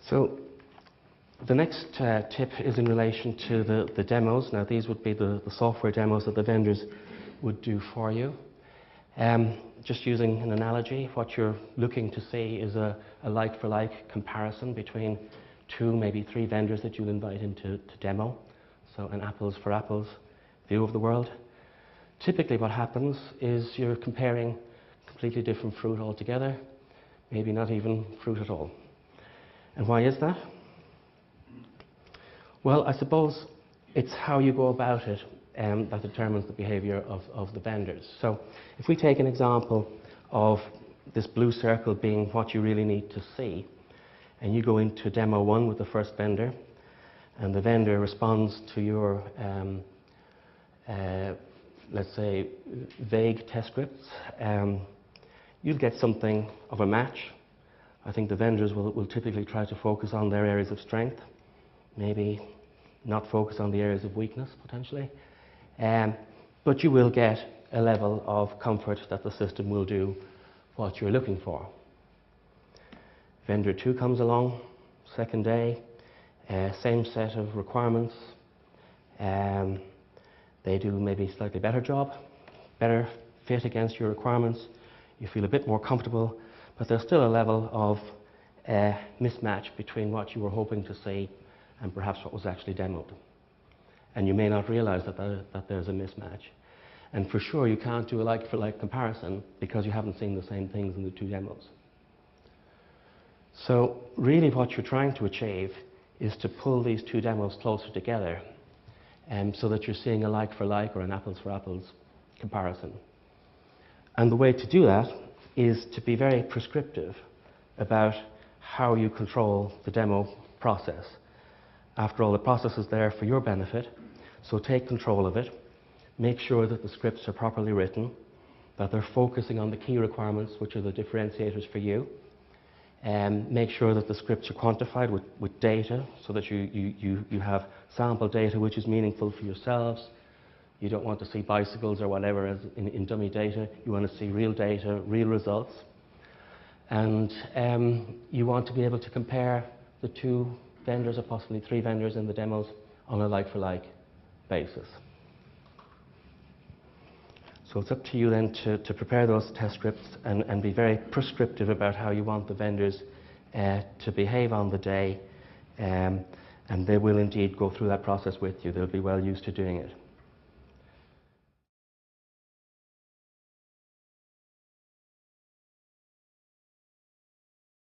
So the next tip is in relation to the demos. Now these would be the software demos that the vendors would do for you. Just using an analogy, what you're looking to see is a like-for-like comparison between 2, maybe 3 vendors that you'll invite into demo. So an apples for apples view of the world. Typically what happens is you're comparing completely different fruit altogether, maybe not even fruit at all. And why is that? Well, I suppose it's how you go about it that determines the behavior of the vendors. So if we take an example of this blue circle being what you really need to see, and you go into demo 1 with the first vendor, and the vendor responds to your, let's say, vague test scripts, you'll get something of a match. I think the vendors will typically try to focus on their areas of strength, maybe not focus on the areas of weakness, potentially. But you will get a level of comfort that the system will do what you're looking for. Vendor 2 comes along, second day, same set of requirements. They do maybe a slightly better job, better fit against your requirements. You feel a bit more comfortable, but there's still a level of mismatch between what you were hoping to see and perhaps what was actually demoed. And you may not realize that there's a mismatch. And for sure, you can't do a like-for-like comparison because you haven't seen the same things in the 2 demos. So really what you're trying to achieve is to pull these 2 demos closer together so that you're seeing a like-for-like or an apples-for-apples comparison. And the way to do that is to be very prescriptive about how you control the demo process. After all, the process is there for your benefit, so take control of it. Make sure that the scripts are properly written, that they're focusing on the key requirements, which are the differentiators for you. Make sure that the scripts are quantified with data, so that you have sample data which is meaningful for yourselves. You don't want to see bicycles or whatever as in dummy data. You want to see real data, real results. And you want to be able to compare the 2 vendors or possibly 3 vendors in the demos on a like-for-like basis. So it's up to you then to prepare those test scripts and be very prescriptive about how you want the vendors to behave on the day, and they will indeed go through that process with you. They'll be well used to doing it.